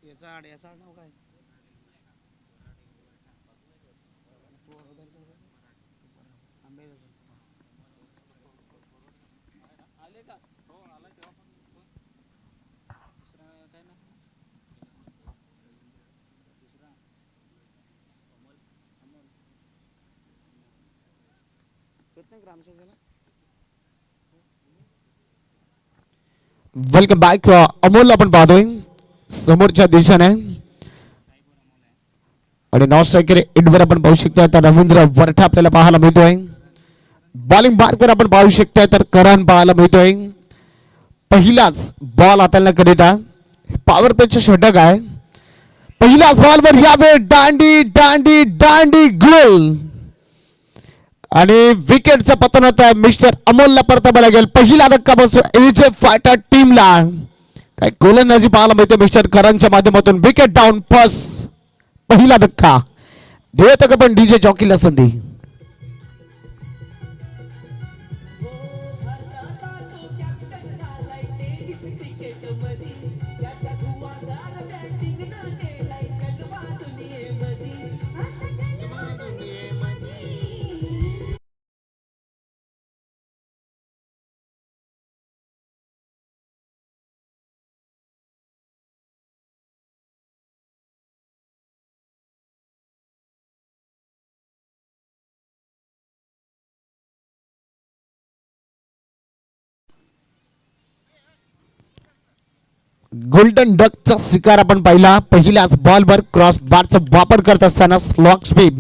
याचा नाव काय आले का हो आला तेव्हा पण दुसरा काय ना दुसरा अमोल अमोल करते ग्रामसेवक झाला वेलकम बॅक अमोल आपण पाहतोय समोरच्या दिशेने आणि नॉन स्ट्रायकर एंडवर आपण पाहू शकता तर रवींद्र वरठा आपल्याला पाहायला मिळतोय बॉलिंग मार्कवर आपण पाहू शकता तर करण पाहायला मिळतोय पहिलाच बॉल हाताळण्या करिता पॉवर प्लेचे षटक आहे पहिल्याच बॉलवर यावेळी दांडी दांडी दांडी गोल आणि विकेटचं पतन होत आहे मिस्टर अमोलला परतायला गेल पहिला धक्का बसतो एजे फायटर टीमला काय गोलंदाजी पाहायला मिळते मिस्टर करणच्या माध्यमातून विकेट डाऊन फर्स्ट पहिला धक्का देत का पण डीजे जॉकीला संधी गोल्डन डकचा शिकार आपण पाहिला पहिल्याच बॉलवर क्रॉस बारचा वापर करत असताना स्लॉक स्पीड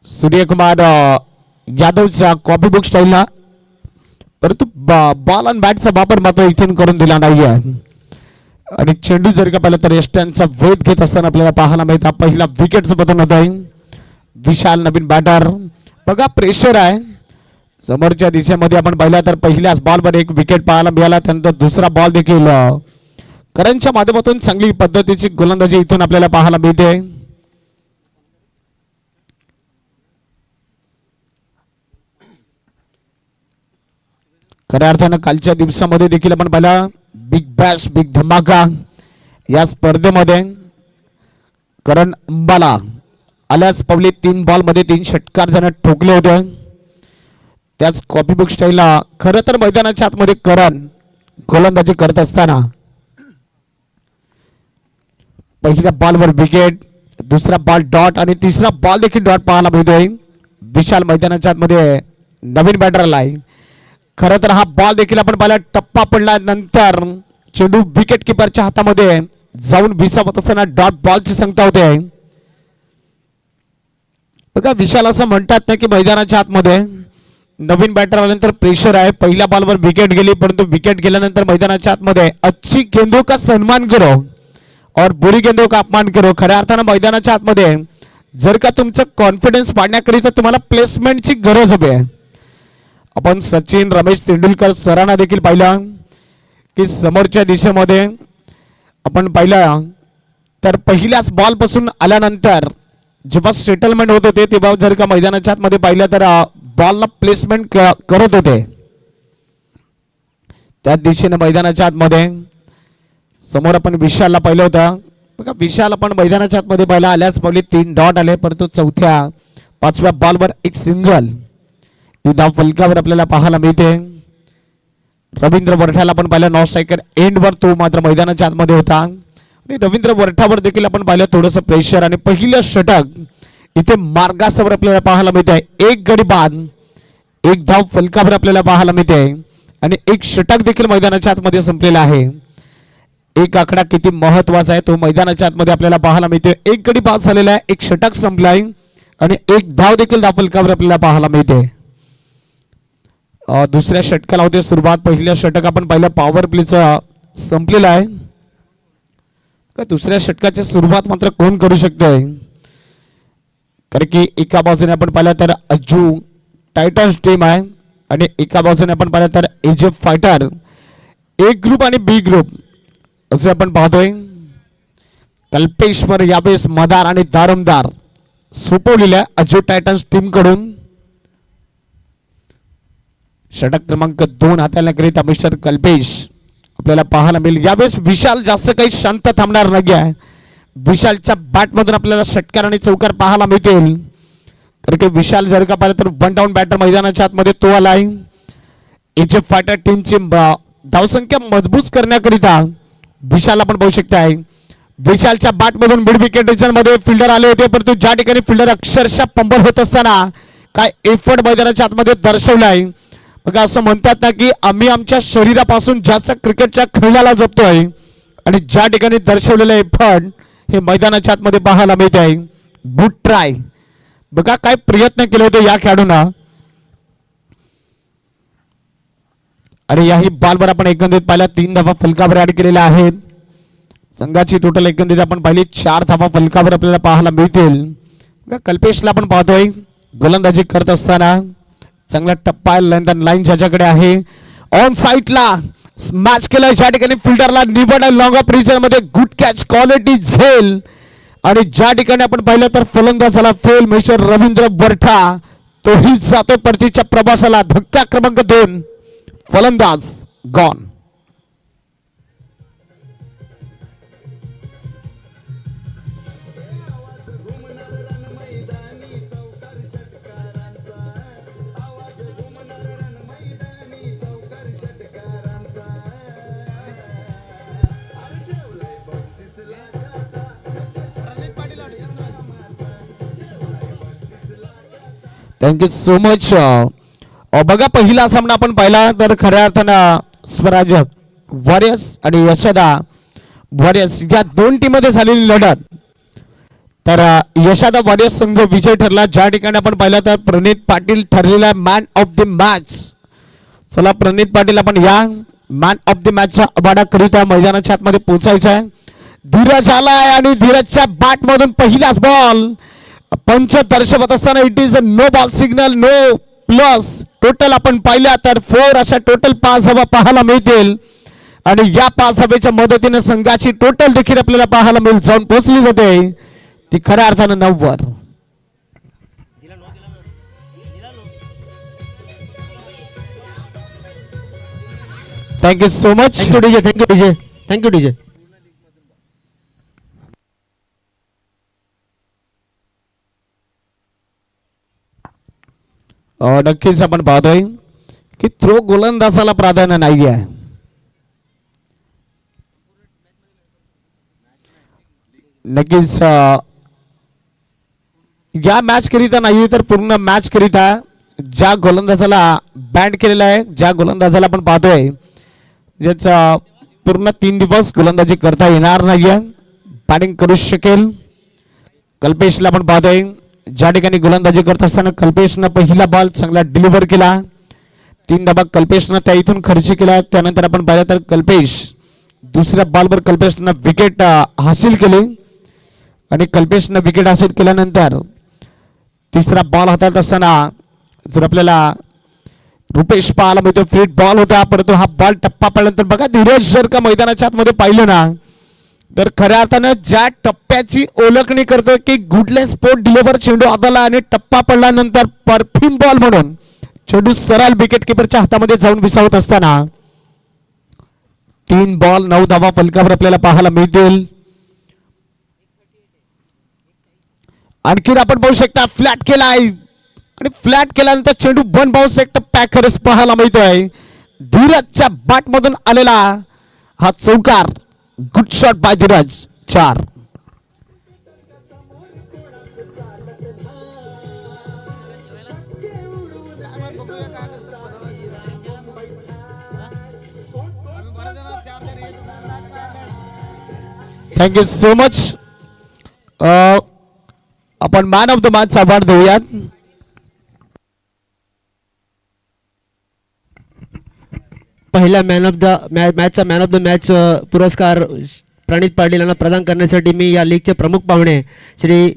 सूर्यकुमार यादवच्या कॉपी बुक स्टाईलला परंतु बॉल आणि बॅटचा वापर मात्र इथून करून दिला नाही आहे आणि चेंडू जर का पाहिलं तर यष्ट्यांचा वेध घेत असताना आपल्याला पाहायला मिळतं पहिला विकेटचं पतन होत आहे विशाल नवीन बॅटर बघा प्रेशर आहे समोरच्या दिशेमध्ये आपण पाहिला तर पहिल्याच बॉलवर एक विकेट पाहायला मिळाला त्यानंतर दुसरा बॉल देखील करणच्या माध्यमातून चांगली पद्धतीची गोलंदाजी इथून आपल्याला पाहायला मिळते खऱ्या अर्थानं कालच्या दिवसामध्ये देखील आपण पाहिला बिग बॅश बिग धमाका या स्पर्धेमध्ये करण अंबाला आल्याच पवले 3 बॉलमध्ये 3 षटकार त्यानं ठोकले होते त्याच कॉपी बुक स्टाईलला खरं तर मैदानाच्या आतमध्ये करण गोलंदाजी करत असताना पहिल्या बॉलवर विकेट दुसरा बॉल डॉट आणि तिसरा बॉल देखील डॉट पाहायला मिळतोय विशाल मैदानाच्या आतमध्ये नवीन बॅटर आलाय खरं तर हा बॉल देखील आपण पाहिला टप्पा पडला नंतर चेंडू विकेट किपरच्या हातामध्ये जाऊन विसावत असताना डॉट बॉलची संख्या होते बघा विशाल असं म्हणतात ना की मैदानाच्या आतमध्ये नवीन बॅटर आल्यानंतर प्रेशर आहे पहिल्या बॉलवर विकेट गेली परंतु विकेट गेल्यानंतर मैदानाच्या आतमध्ये अच्छी गेंदों का सन्मान करो और बुरी गेंदों का अपमान करो खऱ्या अर्थानं मैदानाच्या आतमध्ये जर का तुमचं कॉन्फिडन्स वाढण्याकरिता तुम्हाला प्लेसमेंटची गरज हवी आहे आपण सचिन रमेश तेंडुलकर सरांना देखील पाहिलं की समोरच्या दिशेमध्ये आपण पाहिलं तर पहिल्याच बॉल पासून आल्यानंतर जेव्हा सेटलमेंट होत होते तेव्हा जर का मैदानाच्या आतमध्ये पाहिलं तर बॉलला प्लेसमेंट करत होते त्या दिशेने मैदानाच्या आतमध्ये समोर आपण विशालला पाहिलं होतं बघा विशाल आपण मैदानाच्या आतमध्ये पाहिला आल्याच पावली 3 डॉट आले परंतु चौथ्या 5व्या बॉलवर एक सिंगल धाव फलकावर आपल्याला पाहायला मिळते रवींद्र वरठाला आपण पाहिलं नॉन स्ट्रायकर एंडवर तो मात्र मैदानाच्या आतमध्ये होता आणि रवींद्र वरठावर देखील आपण पाहिलं थोडंसं प्रेशर आणि पहिलं षटक इथे मार्गासवर आपल्याला पाहायला मिळते एक गडी बाद एक धाव फलकावर आपल्याला पाहायला मिळते आणि एक षटक देखील मैदानाच्या आतमध्ये संपलेला आहे एक आकडा किती महत्वाचा आहे तो मैदानाच्या आतमध्ये आपल्याला पाहायला मिळते एक गडी बाद झालेला आहे एक षटक संपलाय आणि एक धाव देखील धाव फलकावर आपल्याला पाहायला मिळते दुसऱ्या षटकाला होते सुरुवात पहिल्या षटक आपण पाहिलं पॉवर प्लेचं संपलेलं आहे का दुसऱ्या षटकाची सुरुवात मात्र कोण करू शकतोय कारण की एका बाजूने आपण पाहिलं तर अज्जू टायटन्स टीम आहे आणि एका बाजूने आपण पाहिलं तर एजे फायटर ए ग्रुप आणि बी ग्रुप असे आपण पाहतोय कल्पेश्वर यावेळेस मदार आणि दारमदार सोपवलेल्या अज्जू टायटन्स टीम कडून षटक क्रमांक 2 हाताळण्याकरिता मिस्टर कल्पेश आपल्याला पाहायला मिळेल. यावेळेस विशाल जास्त काही शांत थांबणार नाही आहे. विशालच्या बॅटमधून आपल्याला षटकार आणि चौकार पाहायला मिळतील. कारण की विशाल जर का पाहिलं तर वन डाऊन बॅटर मैदानाच्या आतमध्ये तो आलाय. इजिप्त फायटर टीमची धावसंख्या मजबूत करण्याकरिता विशाल आपण पाहू शकता आहे. विशालच्या बॅटमधून मिड विकेट मध्ये फिल्डर आले होते, परंतु ज्या ठिकाणी फिल्डर अक्षरशः पंबल होत असताना काय एफर्ट मैदानाच्या आतमध्ये दर्शवलाय. बघा असं म्हणतात ना की आम्ही आमच्या शरीरापासून जास्त क्रिकेटच्या खेळाला जपतोय आणि ज्या ठिकाणी दर्शवलेलं एफर्ट हे मैदानाच्या आतमध्ये पाहायला मिळत आहे. Good try. बघा काय प्रयत्न केले होते या खेळाडूंना. आणि याही बॉलवर आपण एकंदरीत पाहिल्या 3 धावा फलकावर ऍड केलेल्या आहेत. संघाची टोटल एकंदरीत आपण पाहिली 4 धावा फलकावर आपल्याला पाहायला मिळतील. कल्पेशला आपण पाहतोय गोलंदाजी करत असताना चांगला टप्पा लाईन ज्याच्याकडे आहे. ऑन साईडला स्मॅच केलं, ज्या ठिकाणी फिल्डरला निवड लॉंग ऑफ रिजन मध्ये गुड कॅच क्वालिटी झेल. आणि ज्या ठिकाणी आपण पाहिलं तर फलंदाजाला फेल मिस्टर रवींद्र बरठा तोही जातो परतीच्या प्रवासाला. धक्का क्रमांक 2 फलंदाज गॉन. Thank you so much. बघा पहिला सामना आपण पाहिला तर खऱ्या अर्थानं स्वराज वॉरियर्स आणि यशदा वॉरियर्स या दोन टीममध्ये झालेली लढत. तर यशदा वॉरियर्स संघ विजय ठरला. ज्या ठिकाणी आपण पाहिलं तर प्रणित पाटील ठरलेला मॅन ऑफ द मॅच. चला प्रणित पाटील आपण या मॅन ऑफ द मॅचचा अबाडा करिता मैदानाच्या आतमध्ये पोहोचायचा आहे. धीरज आलाय आणि धीरजच्या बॅट मधून पहिलाच बॉल. पंच दर्शवत असताना it is a no ball signal, no plus. Total आपण पाहिल्या तर 4 अशा टोटल 5 धावा पाहायला मिळतील. आणि या 5 धावेच्या मदतीने संघाची टोटल देखील आपल्याला पाहायला मिळेल जाऊन पोहोचली जाते ती खऱ्या अर्थानं 9 वर. Thank you so much. Thank you DJ. Thank you DJ. Thank you DJ. नक्कीच आपण पाहतोय की थ्रो गोलंदाजाला प्राधान्य नाही आहे. नक्कीच या मॅच करिता नाही तर पूर्ण मॅच करिता ज्या गोलंदाजाला बॅन केलेला आहे, ज्या गोलंदाजाला आपण पाहतोय ज्याचा पूर्ण 3 दिवस गोलंदाजी करता येणार नाहीये, बॅटिंग करू शकेल. कल्पेशला आपण पाहतोय ज्या ठिकाणी गोलंदाजी करत असताना कल्पेशनं पहिला बॉल चांगला डिलिव्हर केला. 3 धावा कल्पेशनं त्या इथून खर्च केला. त्यानंतर आपण पाहिलं तर कल्पेश दुसऱ्या बॉलवर कल्पेशनं विकेट हासिल केली. आणि कल्पेशनं विकेट हासिल केल्यानंतर तिसरा बॉल हाताळत असताना जर आपल्याला रुपेश पाहायला मिळतो फ्रीट बॉल होता, परंतु हा बॉल टप्पा पडल्यानंतर बघा धीरज जर का मैदानाच्या आतमध्ये पाहिलं ना तर खऱ्या अर्थानं ज्या टप्प्याची ओळखणी करतोय की गुडलेस स्पोर्ट डिलिव्हर चेंडू आदला आणि टप्पा पडल्यानंतर परफ्यूम बॉल म्हणून चेंडू सरळ विकेट किपरच्या हातामध्ये जाऊन विसावत असताना 3 बॉल 9 धावा फलकावर आपल्याला पाहायला मिळतील. आणखीन आपण पाहू शकता फ्लॅट केलाय आणि फ्लॅट केल्यानंतर चेंडू 1 बाउन्स एक पॅकर्स पाहायला मिळतोय. धीरजच्या बॅट मधून आलेला हा चौकार. Good shot by Dheeraj. 4. Thank you so much. आपण man of the match award देऊयात. पहिल्या मॅचचा मॅन ऑफ द मॅच पुरस्कार प्रणित पाटील यांना प्रदान करण्यासाठी मी या लीगचे प्रमुख पाहुणे श्री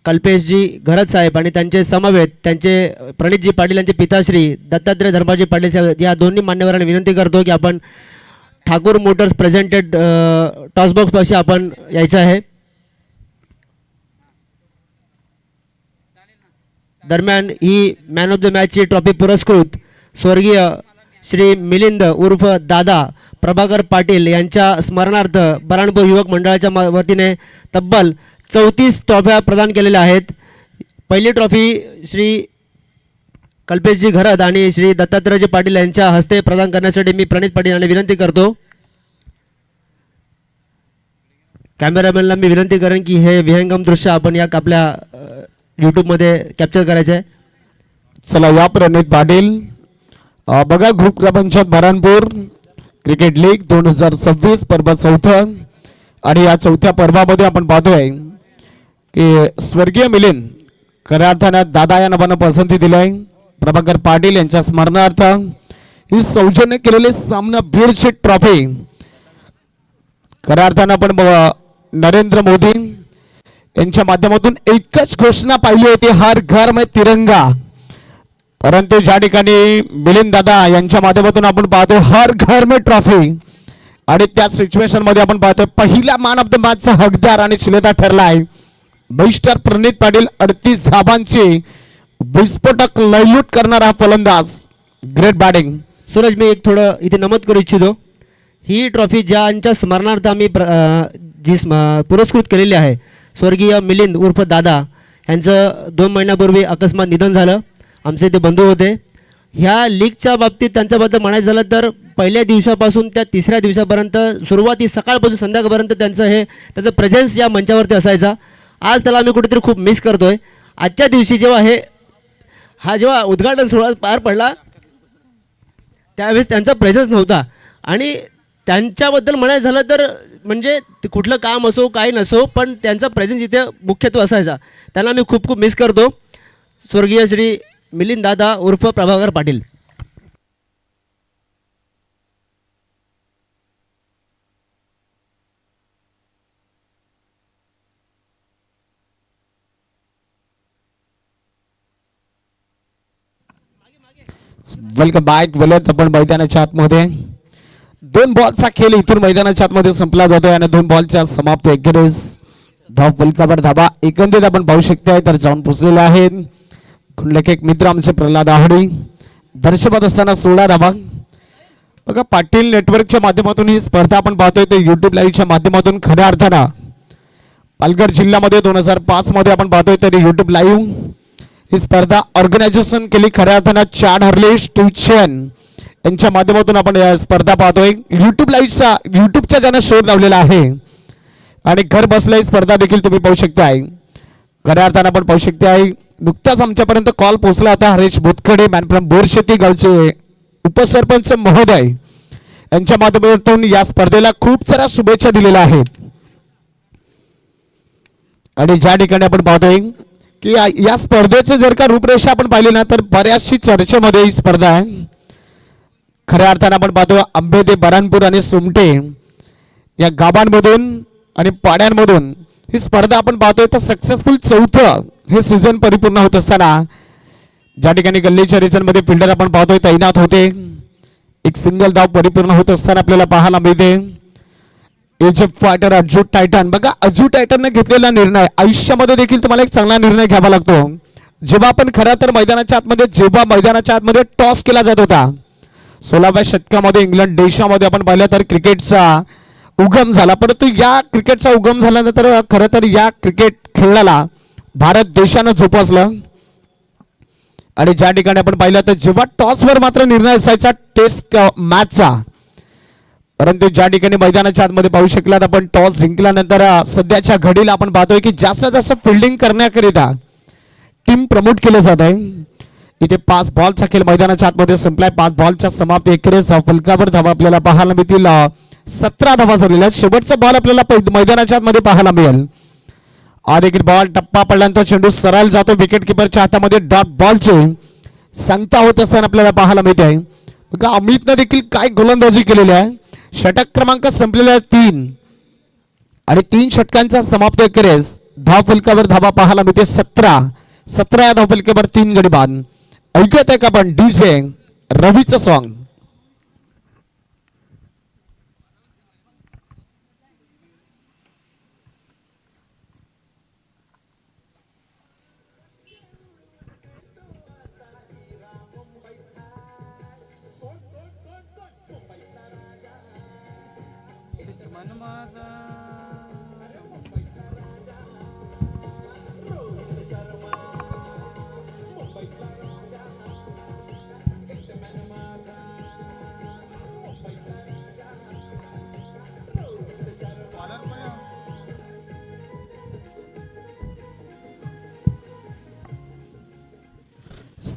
कल्पेशजी घरत साहेब आणि त्यांचे समवेत त्यांचे प्रणितजी पाटील यांचे पिताश्री दत्तात्रय धर्माजी पाटील या दोन्ही मान्यवरांना विनंती करतो की आपण ठाकूर मोटर्स प्रेझेंटेड टॉसबॉक्स पाशी आपण यायचं आहे. दरम्यान he man of the मॅचची trophy पुरस्कृत स्वर्गीय श्री मिलिंद उर्फ दादा प्रभाकर पाटील यांच्या स्मरणार्थ बऱ्हाणपूर युवक मंडळाच्या वतीने तब्बल 34 ट्रॉफ्या प्रदान केलेल्या आहेत. पहिली ट्रॉफी श्री कल्पेशजी घरत आणि श्री दत्तात्रयजी पाटील यांच्या हस्ते प्रदान करण्यासाठी मी प्रणित पाटील यांना विनंती करतो. कॅमेरामॅनला मी विनंती करेन की हे विहंगम दृश्य आपण या आपल्या यूट्यूबमध्ये कॅप्चर करायचं आहे. चला या प्रणित पाटील बघा ग्रुप क्रमांक बऱ्हाणपूर क्रिकेट लीग 2026 पर्व चौथं आणि या चौथ्या पर्वामध्ये आपण पाहतोय की स्वर्गीय मिलिंद खऱ्या अर्थानं दादा या नावानं पसंती दिली. प्रभाकर पाटील यांच्या स्मरणार्थ ही सौजन्य केलेली सामना बीडची ट्रॉफी खऱ्या अर्थानं आपण नरेंद्र मोदी यांच्या माध्यमातून एकच घोषणा पाहिली होती, हर घर में तिरंगा. परंतु ज्या ठिकाणी मिलिंद दादा यांच्या माध्यमातून आपण पाहतो हर घर में ट्रॉफी आणि त्या सिच्युएशन मध्ये आपण पाहतोय पहिल्या मॅन ऑफ द मॅचचा हकदार आणि चिलेता ठरलाय मिस्टर प्रणित पाटील. 38 धाबांची विस्फोटक लयलूट करणारा फलंदाज. Great batting. सूरज, मी एक थोडं इथे नमूद करू इच्छितो. ही ट्रॉफी ज्यांच्या स्मरणार्थ आम्ही जी पुरस्कृत केलेली आहे स्वर्गीय मिलिंद उर्फ दादा यांचं 2 महिन्यापूर्वी अकस्मात निधन झालं. आमचे ते बंधू होते. ह्या लीगच्या बाबतीत त्यांच्याबद्दल म्हणायचं झालं तर पहिल्या दिवसापासून त्या तिसऱ्या दिवसापर्यंत सुरुवाती सकाळपासून संध्याकाळपर्यंत त्याचं प्रेझेन्स या मंचावरती असायचा. आज त्याला आम्ही कुठेतरी खूप मिस करतोय. आजच्या दिवशी जेव्हा उद्घाटन सोहळा पार पडला त्यावेळेस त्यांचा प्रेझेन्स नव्हता आणि त्यांच्याबद्दल म्हणायचं झालं तर म्हणजे कुठलं काम असो काही नसो पण त्यांचा प्रेझेन्स इथे मुख्यत्व असायचा. त्यांना मी खूप खूप मिस करतो. स्वर्गीय श्री मिलिंद दादा उर्फ प्रभाकर पाटील. Welcome back. बोलत आपण मैदानाच्या आतमध्ये 2 बॉलचा खेळ इथून मैदानाच्या आतमध्ये संपला जातोय आणि 2 बॉलच्या समाप्त 11 धाव फलकावर धाबा एकंदरीत आपण पाहू शकताय तर जाऊन पोचलेले आहेत. एक मित्र आमचे प्रल्हाद आहडी दर्शवत असताना 16 धाबा. बघा पाटील नेटवर्कच्या माध्यमातून ही स्पर्धा आपण पाहतोय ते युट्यूब लाईव्हच्या माध्यमातून खऱ्या अर्थानं पालघर जिल्ह्यामध्ये 2005 मध्ये आपण पाहतोय तरी युट्यूब लाईव्ह ही स्पर्धा ऑर्गनायझेशन केली. खऱ्या अर्थानं चाड हर्लिश ट्यूशन यांच्या माध्यमातून आपण या स्पर्धा पाहतोय. युट्यूबच्या ज्यानं शोध लावलेला आहे आणि घर बसल्या ही स्पर्धा देखील तुम्ही पाहू शकताय. खऱ्या अर्थानं आपण पाहू शकताय. नुकताच आमच्यापर्यंत कॉल पोहोचला होता हरीश भोतखडे मॅन फ्रॉम बोरशेती गावचे उपसरपंच महोदय यांच्या माध्यमातून या स्पर्धेला खूप साऱ्या शुभेच्छा दिलेल्या आहेत. आणि ज्या ठिकाणी आपण पाहतोय की या स्पर्धेचे जर का रूपरेषा आपण पाहिली ना तर बऱ्याचशी चर्चेमध्ये ही स्पर्धा आहे. खऱ्या अर्थानं आपण पाहतो आंबेदे बऱ्हाणपूर आणि सुमटे या गावांमधून आणि पाड्यांमधून ही स्पर्धा आपण पाहतोय तर सक्सेसफुल 4थं हे सीझन परिपूर्ण होत असताना ज्या ठिकाणी गल्लीच्या रिजनमध्ये फिल्डर आपण पाहतोय तैनात होते. एक सिंगल धाव परिपूर्ण होत असताना आपल्याला पाहायला मिळते. एज ऑफ फायटर अजू टायटन. बघा अजू टायटनने घेतलेला निर्णय आयुष्यामध्ये देखील तुम्हाला एक चांगला निर्णय घ्यावा लागतो. जेव्हा आपण खरं तर मैदानाच्या आतमध्ये टॉस केला जात होता 16व्या शतकामध्ये इंग्लंड देशामध्ये आपण पाहिलं तर क्रिकेटचा उगम झाला. परंतु या क्रिकेटचा उगम झाल्यानंतर खरं तर या क्रिकेट खेळाला भारत देशानं जोपासलं आणि ज्या ठिकाणी आपण पाहिलं तर जेव्हा टॉसवर मात्र निर्णय असायचा टेस्ट मॅचचा. परंतु ज्या ठिकाणी मैदानाच्या आतमध्ये पाहू शकलात आपण टॉस जिंकल्यानंतर सध्याच्या घडीला आपण पाहतोय की जास्तीत जास्त फिल्डिंग करण्याकरिता टीम प्रमोट केलं जात आहे. इथे 5 बॉलचा खेळ मैदानाच्या आतमध्ये संपलाय. 5 बॉलच्या समाप्त 11 फलकावर धावा आपल्याला पाहायला मिळतील. 17 धावा झालेल्या. शेवटचा बॉल आपल्याला मैदानाच्या आतमध्ये पाहायला मिळेल. देखील बॉल टप्पा पडल्यानंतर चेंडू सरळ जातो विकेट किपरच्या हातामध्ये. डॉट बॉलचे सांगता होत असताना आपल्याला पाहायला मिळते. बघा अमितनं देखील काय गोलंदाजी केलेली आहे. षटक क्रमांक संपलेला 3 आणि 3 षटकांचा समाप्त 11 धाव फलकावर धावा पाहायला मिळते. 17 धाव फलकावर 3 गडी बाद. ऐकत आहे का आपण डीजे रवीचं सॉन्ग.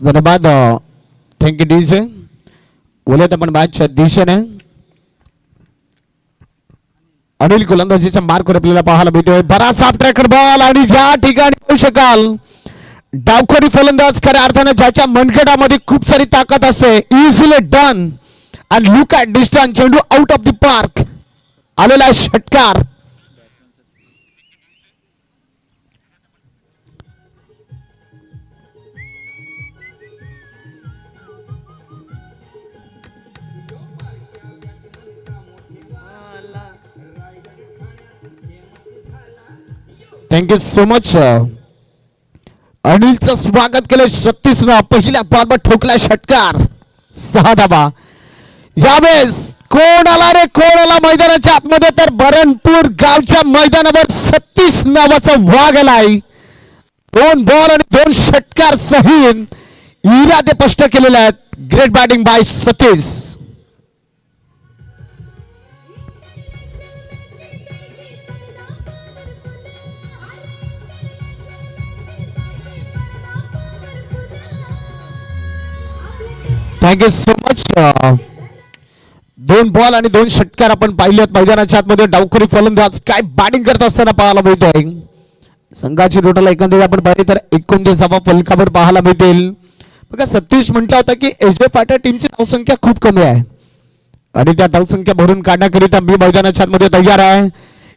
धन्यवाद थँक्यू डीजे. बोलत आपण मॅचच्या दिशेने अनिल गोलंदाजीचा मार्कवर आपल्याला पाहायला मिळतोय. बराचसा ट्रॅकर बॉल आणि ज्या ठिकाणी पाहू शकाल डावखोरी फलंदाज खऱ्या अर्थाने ज्याच्या मनगटामध्ये खूप सारी ताकद असते. Easily done and look at distance. चेंडू आउट ऑफ द पार्क आलेला षटकार. Thank you so much. अनिलचं स्वागत केलं 36 न पहिल्या बॉलवर ठोकला षटकार 6 धावा. यावेळेस कोण आला रे कोण आला मैदानाच्या आतमध्ये तर बरणपूर गावच्या मैदानावर 36 नावाचा वाघ आलाय. 2 बॉल आणि 2 षटकार सहीन इरादे स्पष्ट केलेले आहेत. Great batting by Satish. Thank you so much. 2 ball आणि 2 षटकार आपण पाहिलेत मैदानाच्या आतमध्ये. डावखोरी फलंदाज काय बॅटिंग करत असताना पाहायला मिळतोय. संघाची टोटल एकंदरीत आपण पाहिली तर 29 धावा फलकावर पाहायला मिळतील. बघा सतीश म्हटलं होतं की एजे फायटर टीमची धावसंख्या खूप कमी आहे आणि त्या धावसंख्या भरून काढण्याकरिता मी मैदानाच्या आतमध्ये तयार आहे.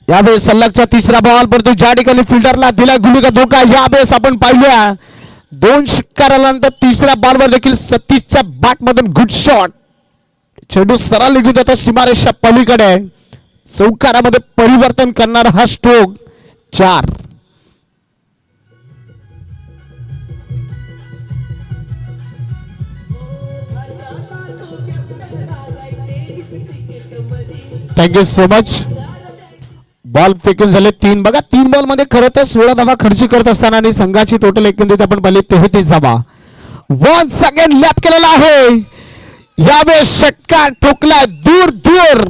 यावेळेस सलगचा 3रा बॉल परंतु ज्या ठिकाणी फिल्डरला दिला गुलूचा धोका. यावेळेस आपण पाहिल्या 2 षटकार आल्यानंतर 3ऱ्या बॉलवर देखील सतीशच्या बॅट मधून गुड शॉट. चेंडू सरळ निघून जातो सीमारेषा पलीकडे. चौकारामध्ये परिवर्तन करणारा हा stroke 4. Thank you so much. Ball फेकून झाले 3. बघा 3 बॉल मध्ये खरं तर 16 धावा खर्च करत असताना आणि संघाची टोटल एकंदरीत आपण पाहिली 33 धावा. वन्स अगेन लॅप केलेला आहे. यावेळेस षटकार ठोकलाय दूर दूर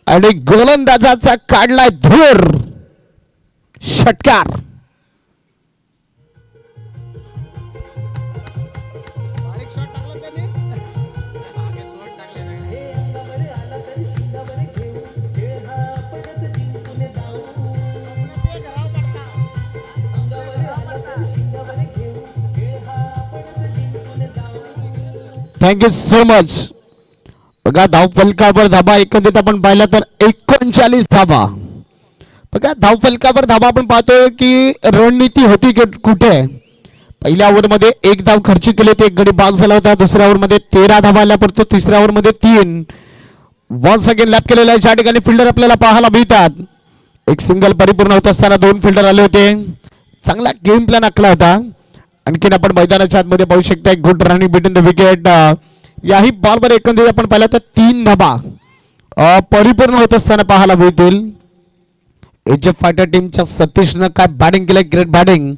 आणि गोलंदाजाचा काढलाय धूर षटकार. Thank you so much. बघा धाव फलकावर धाबा एकंदरीत आपण पाहिला तर 39 धावा. बघा धाव फलकावर धाबा आपण पाहतोय की रणनीती होती कुठे. पहिल्या ओव्हरमध्ये 1 धाव खर्च केले ते 1 गडी बाद झाला होता. दुसऱ्या ओव्हरमध्ये 13 धावा आल्या परंतु तिसऱ्या ओव्हरमध्ये 3. वन्स अगेन लॅप केलेला आहे. ज्या ठिकाणी फिल्डर आपल्याला पाहायला मिळतात. एक सिंगल परिपूर्ण होत असताना 2 फिल्डर आले होते. चांगला गेम प्लॅन आखला होता. आणखीन आपण मैदानाच्या आतमध्ये पाहू शकता good running between the wicket. याही बॉलवर एकंदरीत आपण पाहिलं तर 3 धाबा परिपूर्ण होत असताना पाहायला मिळतील. एच एफ फायटर टीमच्या सतीशनं काय बॅटिंग केलंय. ग्रेट बॅटिंग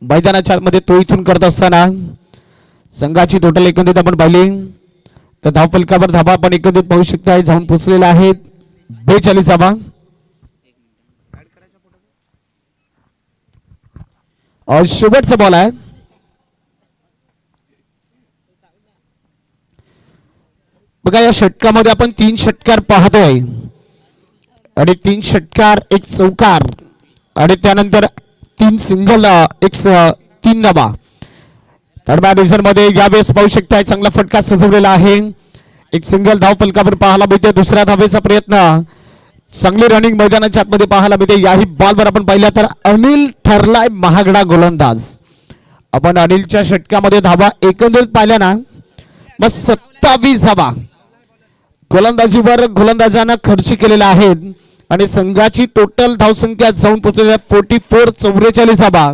मैदानाच्या आतमध्ये तो इथून करत असताना संघाची टोटल एकंदरीत आपण पाहिली तर धाव फलकावर धाबा आपण एकंदरीत पाहू शकता जाऊन पोहोचलेला आहे 42 धाबा. शेवटचा बॉल आहे. बघा या षटकामध्ये आपण 3 षटकार पाहतोय आणि 3 षटकार 1 चौकार आणि त्यानंतर 3 सिंगल 3 धाबा. थर्ड डिव्हिजन मध्ये यावेळेस पाहू शकताय चांगला फटका सजवलेला आहे. 1 सिंगल धाव फलकावर पाहायला मिळते. दुसऱ्या धावेचा प्रयत्न. चांगली रनिंग मैदानाच्या आतमध्ये पाहायला मिळते. याही बॉलवर आपण पाहिला तर अनिल ठरलाय महागडा गोलंदाज. आपण अनिलच्या षटकामध्ये धावा एकंदरीत पाहिल्या ना मग 27 धावा गोलंदाजीवर गोलंदाजांना खर्च केलेला आहे आणि संघाची टोटल धावसंख्या जाऊन पोहोचलेल्या 44 44 धावा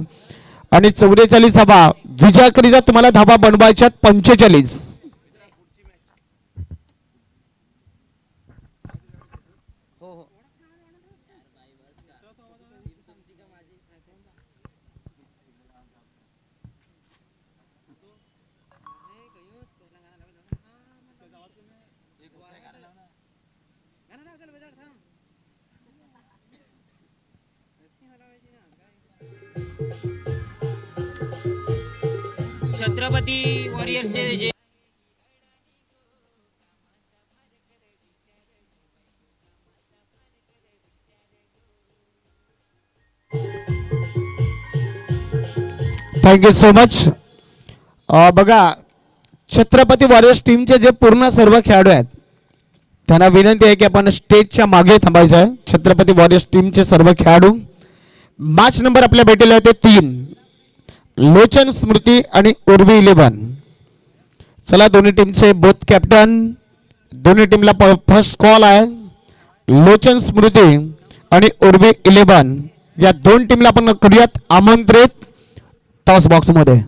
आणि 44 धावा विजयाकरिता तुम्हाला धावा बनवायच्या 45. छत्रपती वॉरियर्सचे जे थँक्यू सो मच. बघा छत्रपती वॉरियर्स टीमचे जे पूर्ण सर्व खेळाडू आहेत त्यांना विनंती आहे की आपण स्टेजच्या मागे थांबायचं आहे. छत्रपती वॉरियर्स टीमचे सर्व खेळाडू मॅच नंबर आपल्या भेटीला आहे ते 3 लोचन स्मृती आणि उर्वी 11. चला दोन्ही टीमचे बोथ कॅप्टन दोन्ही टीमला फर्स्ट कॉल आहे. लोचन स्मृती आणि उर्वी 11 या दोन टीमला आपण करूयात आमंत्रित टॉस बॉक्स मध्ये.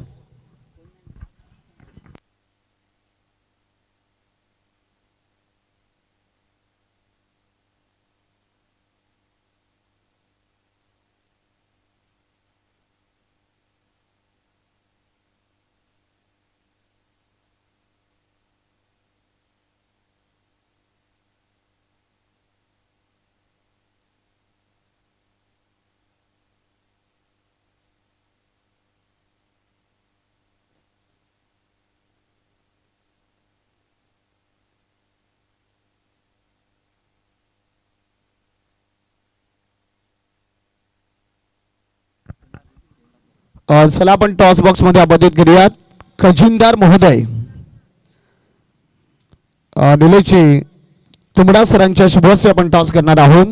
चला आपण टॉस बॉक्स मध्ये अबाधित करूयात. खजिनदार महोदय निलेशजी तुमडा सरांच्या शुभ हस्ते आपण टॉस करणार आहोत.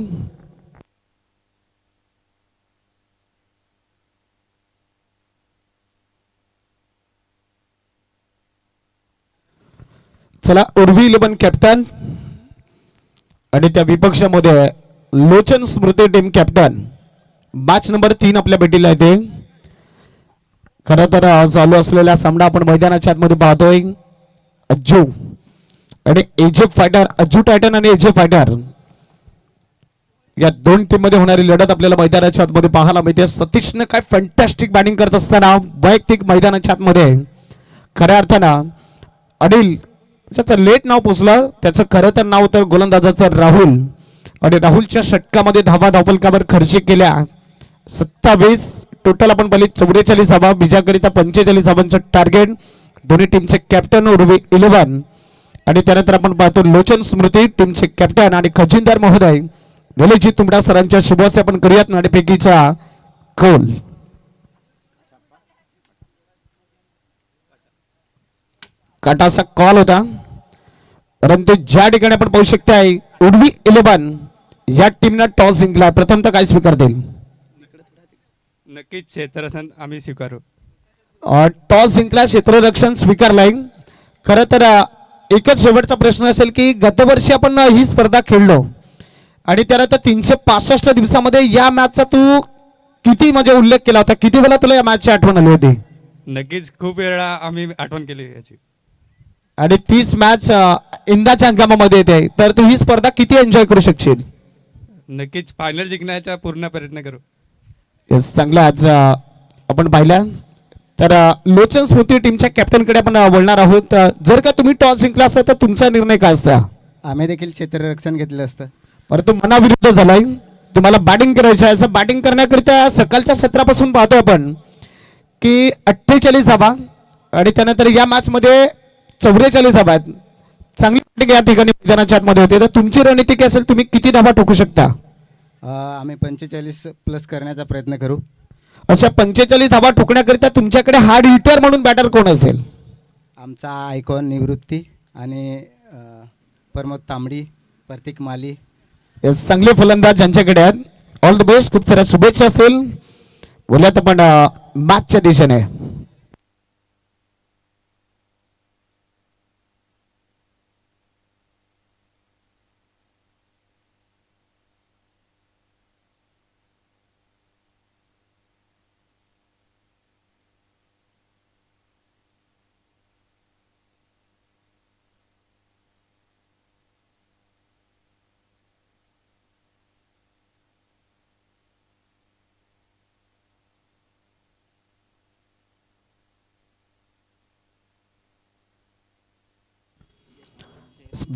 चला उर्वी 11 कॅप्टन आणि त्या विपक्षामध्ये लोचन स्मृती टीम कॅप्टन. मॅच नंबर 3 आपल्या भेटीला येते. खरं तर चालू असलेला सामना आपण मैदानाच्या आतमध्ये पाहतोय. अज्जू आणि एजे फायटर अज्जू टायटन आणि एजे फायटर या दोन टीम मध्ये होणारी लढत आपल्याला मैदानाच्या आतमध्ये पाहायला मिळते. सतीशने काय फॅन्टॅस्टिक बॅटिंग करत असताना वैयक्तिक मैदानाच्या आतमध्ये खऱ्या अर्थानं अनिल त्याचं लेट नाव पोचलं. त्याचं खरं तर नाव तर गोलंदाजाचं राहुल आणि राहुलच्या षटकामध्ये धावपलकावर खर्च केल्या 27 टोटल आपण पहिली 44 धावा बीजाकरिता 45 धावांचं टार्गेट. दोन्ही टीमचे कॅप्टन उर्वी 11 आणि त्यानंतर आपण पाहतो लोचन स्मृती टीमचे कॅप्टन आणि खजिनदार महोदय निलेशजी तुमडा सरांच्या शुभ हस्ते आपण करूयात नाणेफेकीचा कौल. काटाचा कॉल होता परंतु ज्या ठिकाणी आपण पाहू शकताय उर्वी 11 या टीमनं टॉस जिंकला. प्रथमतः काय स्वीकारतील? नक्कीच क्षेत्ररक्षण आम्ही स्वीकारू. टॉस जिंकला क्षेत्ररक्षण स्वीकारलाय. खरं तर एकच शेवटचा प्रश्न असेल की गत वर्षी आपण ही स्पर्धा खेळलो आणि त्यानंतर 365 दिवसामध्ये या मॅचचा तू किती म्हणजे उल्लेख केला होता, किती वेळा तुला या मॅचची आठवण आली होती? नक्कीच खूप वेळा आम्ही आठवण केली याची. आणि 30 मॅच इंदाच्या हंगामामध्ये येते तर तू ही स्पर्धा किती एन्जॉय करू शकशील? नक्कीच फायनल जिंकण्याचा पूर्ण प्रयत्न करू. चांगलं. आज आपण पाहिलं तर लोचन स्मृती टीमच्या कॅप्टनकडे आपण बोलणार आहोत. जर का तुम्ही टॉस जिंकला असता तर तुमचा निर्णय काय असता? आम्ही देखील क्षेत्ररक्षण घेतलं असतं. परंतु मनाविरुद्ध झालाय. तुम्हाला बॅटिंग करायचं आहे. असं बॅटिंग करण्याकरिता सकाळच्या सत्रापासून पाहतो आपण की 48 धावा आणि त्यानंतर या मॅच मध्ये 44 धावा आहेत. चांगली बॅटिंग या ठिकाणी मैदानाच्या आतमध्ये होते. तर तुमची रणनीती काय असेल? तुम्ही किती धावा ठोकू शकता? आम्ही 45 प्लस करण्याचा प्रयत्न करू. अशा 45 धावा ठोकण्याकरिता तुमच्याकडे हार्ड हिटर म्हणून बॅटर कोण असेल? आमचा आयकॉन निवृत्ती आणि प्रमोद तांबडी, प्रतीक माली चांगले फलंदाज ज्यांच्याकडे आहेत. All the best. खूप साऱ्या शुभेच्छा असेल. बोलूयात आपण मॅचच्या दिशेने.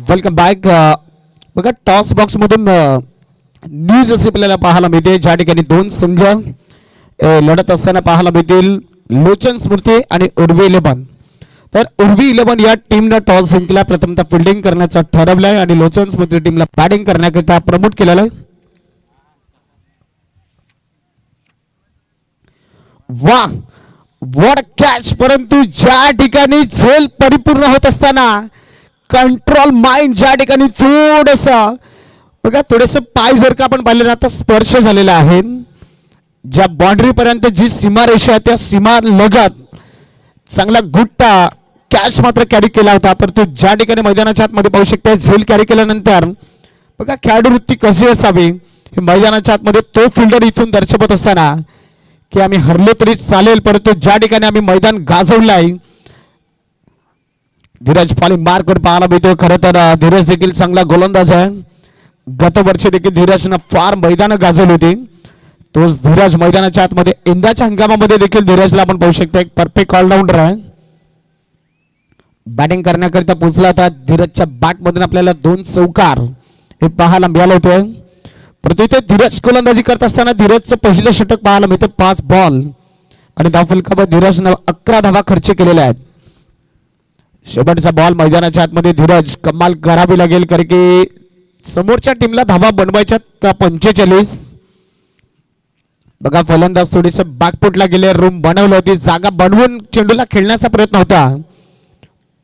Welcome back. बघा टॉस बॉक्स मधून न्यूज असे आपल्याला पाहायला मिळते ज्या ठिकाणी दोन संघ लढत असताना पाहायला मिळतील. लोचन स्मृती आणि उर्वी 11. तर उर्वी 11 या टीमनं टॉस जिंकला. प्रथमतः फिल्डिंग करण्याचं ठरवलंय आणि लोचन स्मृती टीमला बॅटिंग करण्याकरिता प्रमोट केलेलं आहे. वा वॉट कॅच. परंतु ज्या ठिकाणी झेल परिपूर्ण होत असताना कंट्रोल माइंड ज्या ठिकाणी थोडस बघा थोडस पाय जर का आपण पाहिलं ना आता स्पर्श झालेला आहे. ज्या बाउंड्री पर्यंत जी सीमारेषा आहे त्या सीमा लगत चांगला गुट्टा कॅच मात्र कॅरी केला होता. परंतु ज्या ठिकाणी मैदानाच्या आतमध्ये पाहू शकता झेल कॅरी केल्यानंतर बघा खेळाडू वृत्ती कशी असावी हे मैदानाच्या आतमध्ये तो फिल्डर इथून दर्शवत असताना की आम्ही हरलो तरी चालेल परंतु ज्या ठिकाणी आम्ही मैदान गाजवलंय. धीरज फॉलिंग मार्कवर पाहायला मिळतो. खरं तर धीरज देखील चांगला गोलंदाज आहे. गत वर्षी देखील धीरजनं फार मैदान गाजवली होती. तोच धीरज मैदानाच्या आतमध्ये यंदाच्या हंगामामध्ये देखील धीरजला आपण पाहू शकता एक परफेक्ट ऑलराऊंडर आहे. बॅटिंग करण्याकरिता पोहोचला होता. धीरजच्या बॅटमधून आपल्याला 2 चौकार हे पाहायला मिळालं होतं. परंतु इथे धीरज गोलंदाजी करत असताना धीरजचं पहिलं षटक पाहायला मिळतं. 5 बॉल आणि धावफलकावर धीरजनं 11 धावा खर्च केलेल्या आहेत. शेवटचा बॉल मैदानाच्या आतमध्ये धीरज कमाल करावी लागेल कारण की समोरच्या टीमला धावा बनवायच्या 45. बघा फलंदाज थोडीस बॅकफुटला गेले. रूम बनवली होती. जागा बनवून चेंडूला खेळण्याचा प्रयत्न होता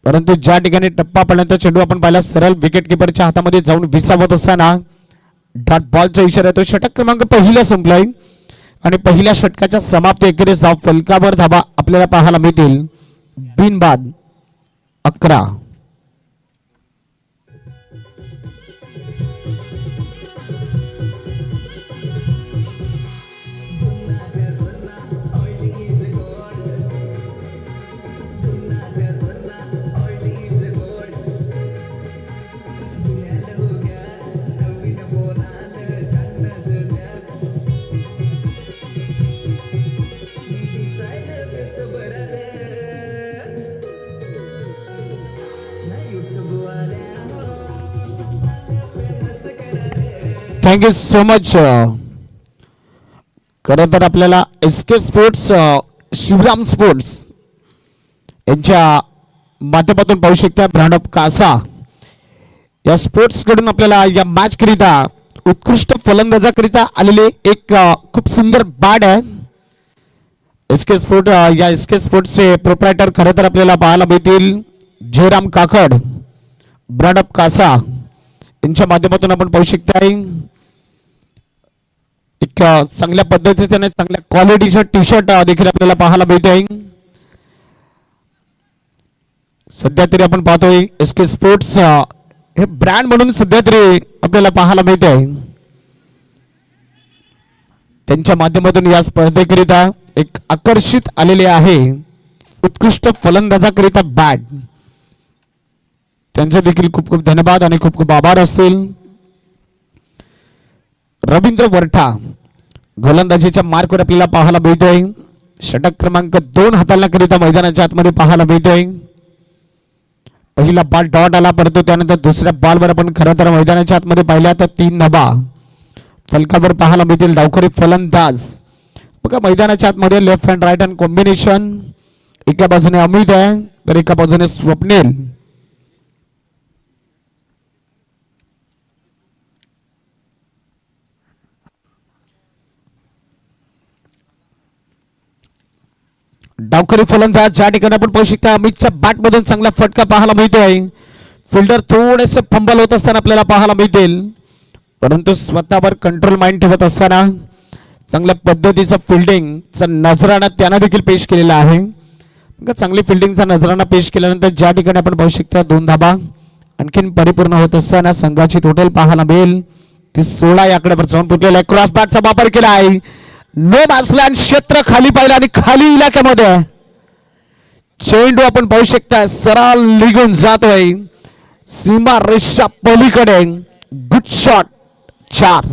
परंतु ज्या ठिकाणी टप्पापर्यंत चेंडू आपण पाहिला सरळ विकेट किपरच्या हातामध्ये जाऊन विसावत असताना डॉट बॉलचा इशारा येतो. षटक क्रमांक पहिला संपलाय आणि पहिल्या षटकाच्या समाप्ती एकेरीस धाव फलकावर धावा आपल्याला पाहायला मिळतील. बिनबाद 11. Thank you so much. खरं तर आपल्याला SK स्पोर्ट्स शिवराम स्पोर्ट्स यांच्या माध्यमातून पाहू शकता ब्रँड ऑफ कासा या स्पोर्ट्स कडून आपल्याला या मॅच करिता उत्कृष्ट फलंदाजाकरिता आलेले एक खूप सुंदर बॅट आहे. SK स्पोर्ट या SK स्पोर्ट्सचे प्रोप्रायटर खरं तर आपल्याला पाहायला मिळतील जयराम काकड. ब्रँड ऑफ कासा यांच्या माध्यमातून आपण पाहू शकता एक चांगल्या पद्धतीने चांगल्या क्वालिटीचं टी शर्ट देखील आपल्याला पाहायला मिळते. सध्या तरी आपण पाहतोय SK स्पोर्ट्स हे ब्रँड म्हणून सध्या तरी आपल्याला पाहायला मिळते. त्यांच्या माध्यमातून या स्पर्धेकरिता एक आकर्षित आलेले आहे उत्कृष्ट फलंदाजाकरिता बॅट. त्यांचे देखील खूप खूप धन्यवाद आणि खूप खूप आभार असतील. रवींद्र वरठा गोलंदाजीच्या मार्कवर आपल्याला पाहायला मिळतोय. षटक क्रमांक 2 हाताळण्याकरिता मैदानाच्या आतमध्ये पाहायला मिळतोय. पहिला बॉल डॉट आला परंतु त्यानंतर दुसऱ्या बॉलवर आपण खरं तर मैदानाच्या आतमध्ये पाहिल्या तर 3 धावा फलकावर पाहायला मिळतील. डावखोरी फलंदाज बघा मैदानाच्या आतमध्ये left hand right hand combination. एका बाजूने अमित आहे तर एका बाजूने स्वप्नील. डावखरी फलंदाज ज्या ठिकाणी आपण पाहू शकता अमितच्या बॅट मधून चांगला फटका पाहायला मिळतोय. फिल्डर थोडेसे फंबल होत असताना आपल्याला पाहायला मिळतील परंतु स्वतःवर कंट्रोल माइंड ठेवत असताना चांगल्या पद्धतीचा फिल्डिंगचा नजराणा त्यानं देखील पेश केलेला आहे. चांगली फिल्डिंगचा नजराणा पेश केल्यानंतर ज्या ठिकाणी आपण पाहू शकता 2 धाबा आणखीन परिपूर्ण होत असताना संघाची टोटल पाहायला मिळेल ती 16 या आकड्यावर जाऊन पोहोचलेला आहे. क्रॉस बॅटचा वापर केला आहे. नो बॅट्समॅन क्षेत्र खाली पाहिलं आणि खाली इलाक्यामध्ये चेंडू आपण पाहू शकता सरळ निघून जातोय सीमा रेषा पलीकडे. Good shot 4.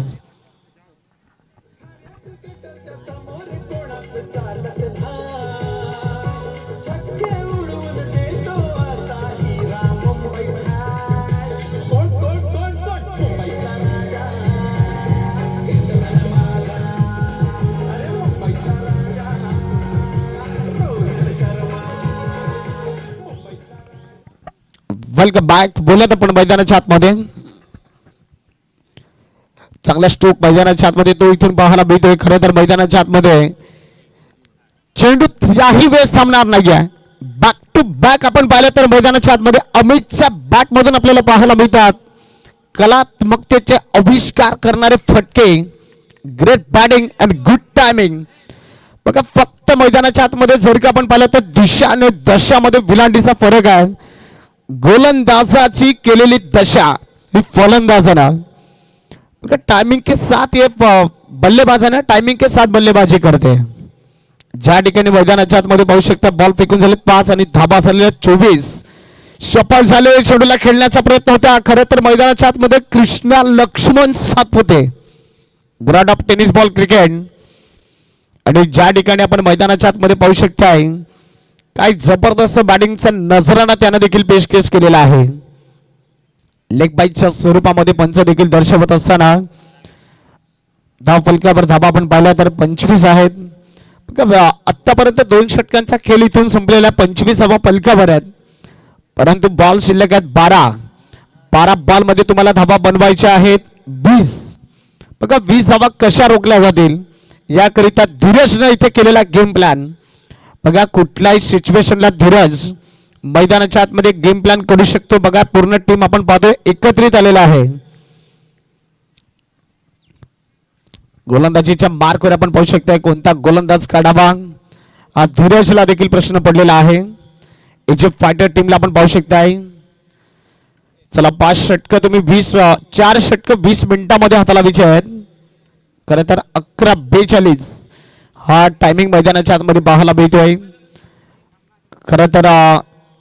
Welcome back. बोलत आपण मैदानाच्या आतमध्ये चांगला स्ट्रोक मैदानाच्या आतमध्ये तो इथून पाहायला मिळतोय. खरं तर मैदानाच्या आतमध्ये चेंडू याही वेळेस थांबणार नाहीये. बॅक टू बॅक आपण पाहिलं तर मैदानाच्या आतमध्ये अमितच्या बॅट मधून आपल्याला पाहायला मिळतात कलात्मकतेचे आविष्कार करणारे फटके. Great batting and good timing. बघा फक्त मैदानाच्या आतमध्ये जर का आपण पाहिलं तर दिशा आणि दशामध्ये विलांटीचा फरक आहे. गोलंदाजाची केलेली दशा ही फलंदाजानं बघा टायमिंग के साथ ये बल्लेबाजानं टायमिंग के साथ बल्लेबाजी करते. ज्या ठिकाणी मैदानाच्या आतमध्ये पाहू शकता बॉल फेकून झाले 5 आणि धाबा झालेल्या 24. सफल झाले. चेंडूला खेळण्याचा प्रयत्न होता. खरं तर मैदानाच्या आतमध्ये कृष्णा लक्ष्मण साथ होते. Grand of tennis ball cricket. आणि ज्या ठिकाणी आपण मैदानाच्या आतमध्ये पाहू शकताय काय जबरदस्त बॅटिंगचा नजराना त्यानं देखील पेशकश केलेला आहे. लेग बाईकच्या स्वरूपामध्ये पंच देखील दर्शवत असताना धाव फलकावर धाबा आपण पाहिला तर 25 आहेत. आतापर्यंत 2 षटकांचा खेळ इथून संपलेला 25 धावा फलकावर आहेत. परंतु बॉल शिल्लक आहेत 12 बॉल मध्ये तुम्हाला धावा बनवायच्या आहेत 20. बघा 20 धावा कशा रोखल्या जातील याकरिता धीरजनं इथे केलेला गेम प्लॅन. बघा कुठल्याही सिच्युएशनला धीरज मैदानाच्या आतमध्ये गेम प्लॅन करू शकतो. बघा पूर्ण टीम आपण पाहतोय एकत्रित आलेला आहे. गोलंदाजीच्या मार्कवर आपण पाहू शकताय कोणता गोलंदाज काढावा हा धीरजला देखील प्रश्न पडलेला आहे. इजिप्त फायटर टीमला आपण पाहू शकताय. चला 5 षटक तुम्ही 4 षटक 20 मिनिटांमध्ये हाताळायचे आहेत. खरं तर 11:42 हा टायमिंग मैदानाच्या आतमध्ये पाहायला मिळतोय. खरं तर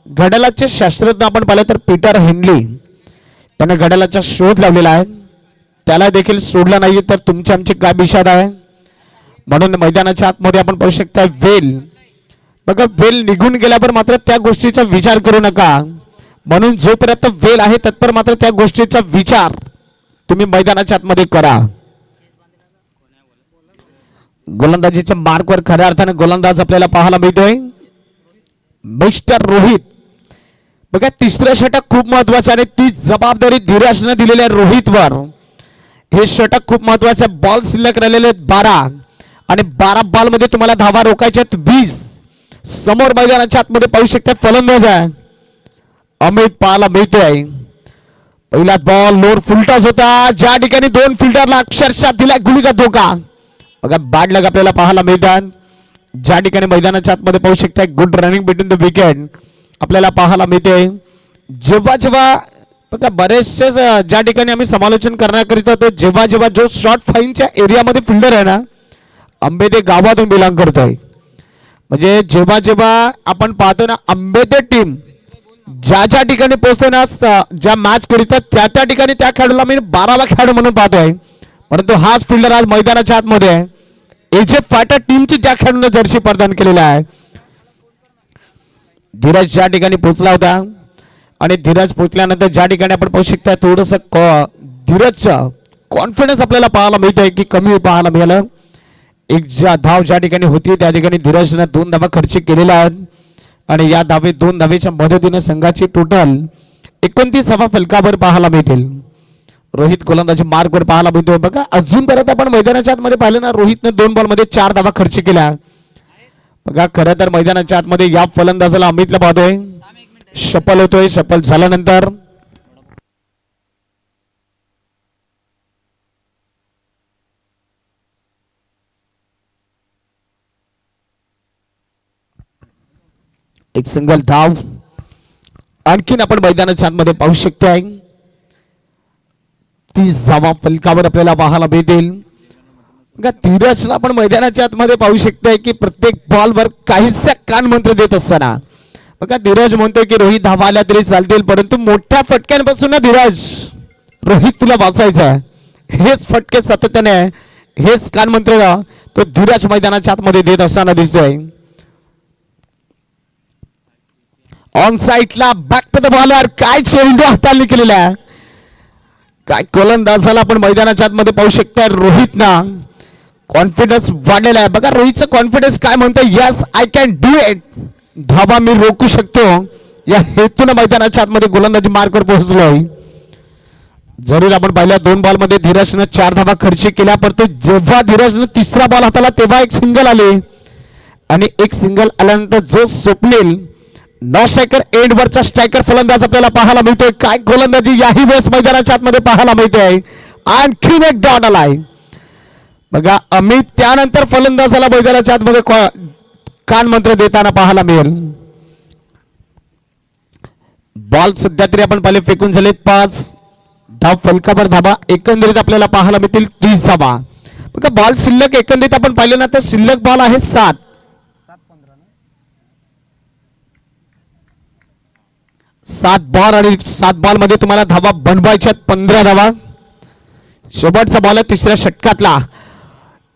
घड्याळाचे शास्त्रज्ञ आपण पाहिलं तर पीटर हेनली त्याने घड्याळाचा शोध लावलेला आहे. त्याला देखील सोडलं नाही तर तुमची आमची काय बिशाद आहे. म्हणून मैदानाच्या आतमध्ये आपण पाहू शकता वेल. बघा वेल निघून गेल्यावर मात्र त्या गोष्टीचा विचार करू नका. म्हणून जोपर्यंत वेल आहे तत्पर मात्र त्या गोष्टीचा विचार तुम्ही मैदानाच्या आतमध्ये करा. गोलंदाजीच्या मार्कवर खऱ्या अर्थाने गोलंदाज आपल्याला पाहायला मिळतोय मिस्टर रोहित. बघा 3रं षटक खूप महत्वाचं आणि ती जबाबदारी धीरजनं दिलेल्या रोहितवर. हे षटक खूप महत्वाचं. बॉल शिल्लक राहिलेले 12 आणि 12 बॉल मध्ये तुम्हाला धावा रोखायच्या 20. समोर मैदानाच्या आतमध्ये पाहू शकता फलंदाज आहे अमित पाहायला मिळतोय. पहिला बॉल लोड फुलटॉस होता ज्या ठिकाणी 2 फिल्डरला अक्षरशः दिला गुलीचा धोका. बघा बॅड लग आपल्याला पाहायला मिळतात. ज्या ठिकाणी मैदानाच्या आतमध्ये पाहू शकता good running between the wicket आपल्याला पाहायला मिळते. जेव्हा जेव्हा बघा बरेचसे ज्या ठिकाणी आम्ही समालोचन करण्याकरिता होतो जेव्हा जेव्हा जो शॉर्ट फाईनच्या एरियामध्ये फिल्डर आहे ना अंबेदे गावातून बिलॉंग करतोय. म्हणजे जेव्हा जेव्हा आपण पाहतो ना अंबेदे टीम ज्या ज्या ठिकाणी पोहोचते ना ज्या मॅच करीतात त्या त्या ठिकाणी त्या खेळाडूला मी 12वा खेळाडू म्हणून पाहतोय. परंतु हाच फिल्डर आज मैदानाच्या आतमध्ये इजिप्त फायटर टीमची ज्या खेळाडूने जर्सी प्रदान केलेला आहे. धीरज ज्या ठिकाणी पोहोचला होता आणि धीरज पोहोचल्यानंतर ज्या ठिकाणी आपण पाहू शकता थोडस धीरजचं कॉन्फिडन्स आपल्याला पाहायला मिळतोय की कमी पाहायला मिळालं. एक धाव ज्या ठिकाणी होती त्या ठिकाणी धीरजनं 2 धावा खर्च केलेल्या आहेत आणि या 2 धावेच्या मदतीने संघाची टोटल 29 धावा फलकावर पाहायला मिळतील. रोहित गोलंदाजी मार्कवर पाहायला मिळतोय. बघा अजूनपर्यंत आपण मैदानाच्या आतमध्ये पाहिलं ना रोहितनं 2 बॉलमध्ये 4 धावा खर्च केल्या. बघा खरं तर मैदानाच्या आतमध्ये या फलंदाजाला अमितला पाहतोय सफल होतोय. सफल झाल्यानंतर एक सिंगल धाव आणखीन आपण मैदानाच्या आतमध्ये पाहू शकताय. 30 धावा फलकावर आपल्याला पाहायला मिळतील. बघा धीरजला आपण मैदानाच्या आतमध्ये पाहू शकताय की प्रत्येक बॉलवर काहीसा कान मंत्र देत असताना बघा धीरज म्हणतोय की रोहित धावा आल्या तरी चालतील परंतु मोठ्या फटक्यांपासून ना धीरज रोहित तुला वाचायचं आहे. हेच फटके सातत्याने हेच कान मंत्र तो धीरज मैदानाच्या आतमध्ये देत असताना दिसतोय. ऑन साइडला बॅक टू द बॉलर काय चेंडू हाताळणी केलेला आहे. काय गोलंदाजाला आपण मैदानाच्या आतमध्ये पाहू शकता रोहित ना कॉन्फिडन्स वाढलेला आहे. बघा रोहितचा कॉन्फिडन्स काय म्हणतो yes I can do it. धावा मी रोखू शकतो या हेतून मैदानाच्या आतमध्ये गोलंदाजी मार्कवर पोहोचलोय. जरूर आपण पहिल्या 2 बॉलमध्ये धीरजनं 4 धावा खर्च केल्या, परंतु जेव्हा धीरजनं तिसरा बॉल हाताला तेव्हा एक सिंगल आले आणि एक सिंगल आल्यानंतर जो स्वप्नील नॉन स्ट्रायकर एंडवरचा स्ट्रायकर फलंदाज आपल्याला पाहायला मिळतोय. काय गोलंदाजी याही वेळेस मैदानाच्या आतमध्ये पाहायला मिळते. आणखीन एक डॉट आलाय बघा. अमित त्यानंतर फलंदाजाला मैदानाच्या आतमध्ये कान मंत्र देताना पाहायला मिळेल. बॉल सध्या तरी आपण पाहिले फेकून झाले 5 धाव फलकावर धाबा एकंदरीत आपल्याला पाहायला मिळतील 30 धावा. बघा बॉल शिल्लक एकंदरीत आपण पाहिले ना तर शिल्लक बॉल आहे 7 बॉल आणि 7 बॉल मध्ये तुम्हाला धावा बनवायच्यात 15 धावा. शेवटचा बॉल आहे तिसऱ्या षटकातला,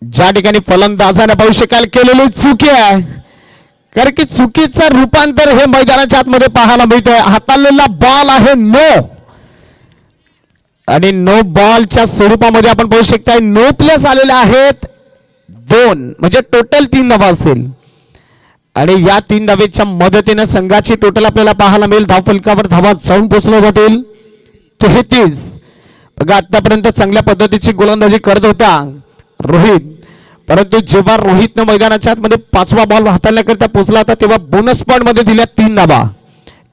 ज्या ठिकाणी फलंदाजाने पाहू शकाल केलेली चुकी आहे, कारण की चुकीचं रूपांतर हे मैदानाच्या आतमध्ये पाहायला मिळतंय. हाताळलेला बॉल आहे नो आणि नो बॉलच्या स्वरूपामध्ये आपण पाहू शकता नो प्लस आलेले आहेत 2 म्हणजे टोटल 3 धावा असतील आणि या 3 धावेच्या मदतीने संघाची टोटल आपल्याला पाहायला मिळेल. धावफलकावर धावा जाऊन पोहोचल्या जातील 33. बघा आतापर्यंत चांगल्या पद्धतीची गोलंदाजी करत होता रोहित, परंतु जेव्हा रोहितनं मैदानाच्या आतमध्ये 5वा बॉल हाताळण्याकरिता पोहोचला होता तेव्हा बोनस पॉइंट मध्ये दिल्या 3 धावा.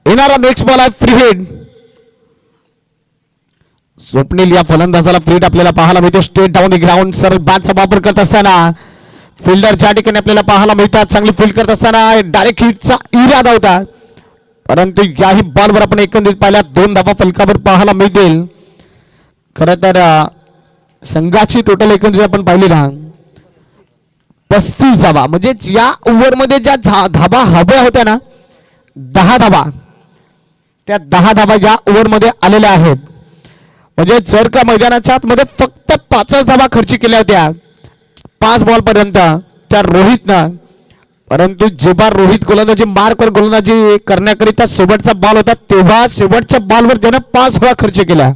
येणारा नेक्स्ट बॉल आहे फ्री हिट. स्वप्नील या फलंदाजाला फ्री हिट आपल्याला पाहायला मिळतो. स्ट्रेट डाऊन द ग्राउंड सरळ बॅटचा वापर करत असताना फिल्डर ज्या ठिकाणी आपल्याला पाहायला मिळतात चांगली फील्ड करत असताना डायरेक्ट हिटचा इरादा होता, परंतु याही बॉलवर आपण एकंदरीत पाहिल्या 2 धावा फलकावर पाहायला मिळतील. खरं तर संघाची टोटल एकंदरीत आपण पाहिली ना 35 धावा, म्हणजे या ओव्हरमध्ये ज्या धावा हव्या होत्या ना 10 धावा, त्या 10 धावा या ओव्हरमध्ये आलेल्या आहेत. म्हणजे जर का मैदानाच्या आतमध्ये फक्त 5च धावा खर्च केल्या होत्या 5 बॉल पर्यंत त्या रोहितनं, परंतु जेव्हा रोहित गोलंदाजी मार्कवर गोलंदाजी करण्याकरिता शेवटचा बॉल होता तेव्हा शेवटच्या बॉलवर त्यानं 5 धावा खर्च केल्या.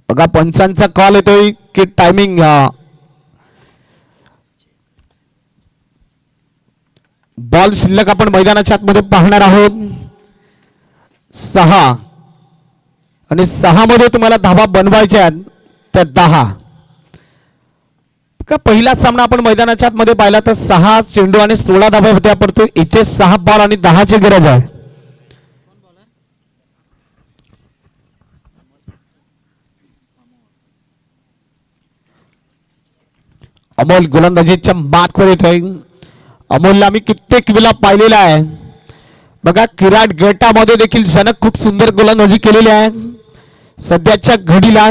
बघा पंचांचा कॉल येतोय की टायमिंग बॉल शिल्लक आपण मैदानाच्या आतमध्ये पाहणार आहोत 6 आणि 6 मध्ये तुम्हाला धावा बनवायच्या त्या 10. का पहिला सामना आपण मैदानाच्या आतमध्ये पाहिला तर 6 चेंडू आणि 16 धावा होत्या, परंतु इथे 6 बॉल आणि 10 ची गरज आहे. अमोल गोलंदाजीच्या मार्कवर येतोय. अमोलला आम्ही कित्येक वेळा पाहिलेला आहे. बघा किराट गटामध्ये देखील त्यानं खूप सुंदर गोलंदाजी केलेली आहे सध्याच्या घडीला,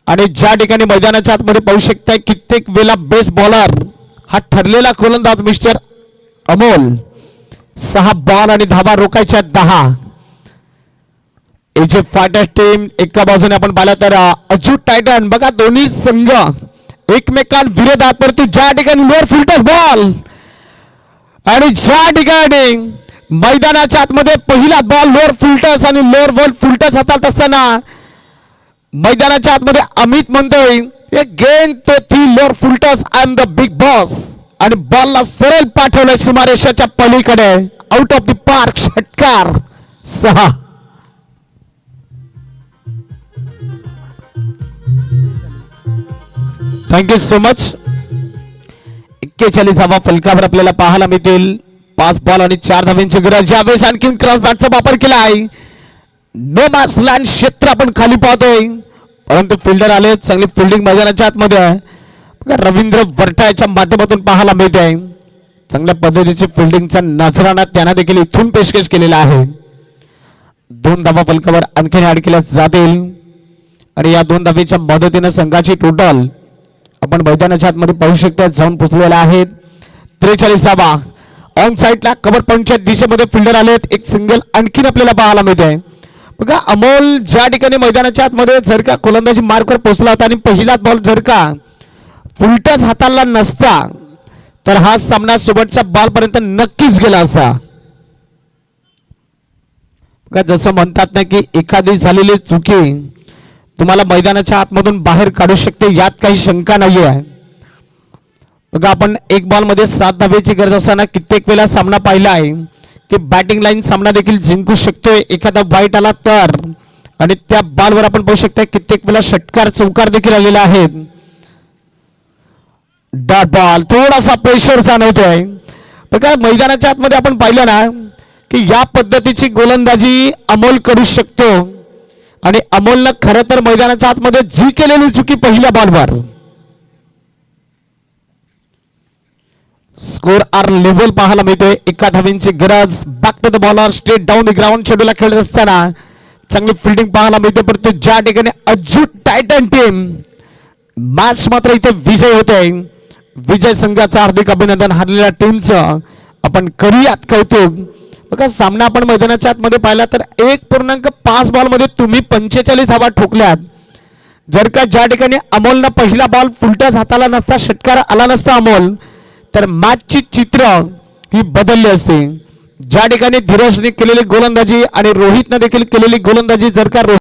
आणि ज्या ठिकाणी मैदानाच्या आतमध्ये पाहू शकताय कित्येक वेळा बेस्ट बॉलर हा ठरलेला गोलंदाज मिस्टर अमोल. 6 बॉल आणि धावा रोखायच्या 10. एजे फायटर टीम एका बाजूने आपण पाहिलं तर अजूट टायटन. बघा दोन्ही संघ एकमेकांविरोधात, परंतु ज्या ठिकाणी लोअर फुलटस बॉल आणि ज्या ठिकाणी मैदानाच्या आतमध्ये पहिला बॉल लोअर फुलटस आणि लोअर बॉल फुलटस हातात असताना मैदानाच्या आतमध्ये अमित म्हणतोय gain to the lower full toss I am the big boss, आणि बॉलला सरळ पाठवलंय सीमारेषाच्या पलीकडे आउट ऑफ द पार्क. षटकार 6. Thank you so much. 41 धावा फलकावर आपल्याला पाहायला मिळतील. 5 बॉल आणि 4 धावांची गरज. यावेळेस आणखीन क्रॉस बॅटचा वापर केला आहे. नो मॅच लँड क्षेत्र आपण खाली पाहतोय, परंतु फिल्डर आले. चांगली फिल्डिंग मैदानाच्या आतमध्ये रवींद्र वरठाच्या माध्यमातून पाहायला मिळते. चांगल्या पद्धतीची फिल्डिंगचा नजराणा त्यांना देखील इथून पेशकश केलेला आहे. 2 धावा फलकावर आणखीन ऍड केल्या जातील आणि या 2 धावेच्या मदतीने संघाची टोटल आपण मैदानाच्या आतमध्ये पाहू शकता जाऊन पोहोचलेला आहेत 43 धावा. ऑन साइडला कव्हर पॉइंटच्या दिशेमध्ये फिल्डर आलेत. एक सिंगल आणखीन आपल्याला पाहायला मिळते. बघा अमोल ज्या ठिकाणी मैदानाच्या आतमध्ये जर का गोलंदाजी मार्कवर पोहोचला होता आणि पहिला बॉल जर का फुलटच हाताला नसता तर हा सामना शेवटच्या बॉल पर्यंत नक्कीच गेला असता. बघा जसं म्हणतात ना की एखादी झालेली चुकी तुम्हाला मैदानाच्या आतमधून बाहेर काढू शकते, यात काही शंका नाही आहे. बघा आपण 1 बॉल मध्ये 7 धावेची गरज असताना कित्येक वेळा सामना पाहिला आहे की बॅटिंग लाईन सामना देखील जिंकू शकतोय एखादा वाईट आला तर. आणि त्या बॉलवर आपण पाहू शकता कित्येक वेळा षटकार चौकार देखील आलेला आहे. डॉट बॉल थोडासा प्रेशर जाणवतोय. बघा मैदानाच्या आतमध्ये आपण पाहिलं ना की या पद्धतीची गोलंदाजी अमोल करू शकतो. आणि अमोलनं खरं तर मैदानाच्या आतमध्ये जी केलेली चुकी पहिल्या बॉलवर. स्कोर आर लेव्हल पाहायला मिळते. एका धावींची गरज. Back to the bowler straight down the ground शेड्यूलला खेळत असताना चांगली फिल्डिंग पाहायला मिळते. परंतु ज्या ठिकाणी अजून टायटन टीम मॅच मात्र इथे विजय होते. विजय संघाचं हार्दिक अभिनंदन. हारलेल्या टीमचं आपण करूयात कौतुक. बघा सामना आपण मैदानाच्या आतमध्ये पाहिला तर 1.5 बॉलमध्ये तुम्ही 45 धावा ठोकल्यात. जर का ज्या ठिकाणी अमोलनं पहिला बॉल फुलट्याच हाताला नसता षटकार आला नसता अमोल तर मॅचची चित्र ही बदलली असते. ज्या ठिकाणी धीरजने केलेली गोलंदाजी आणि रोहितने देखील केलेली गोलंदाजी जर का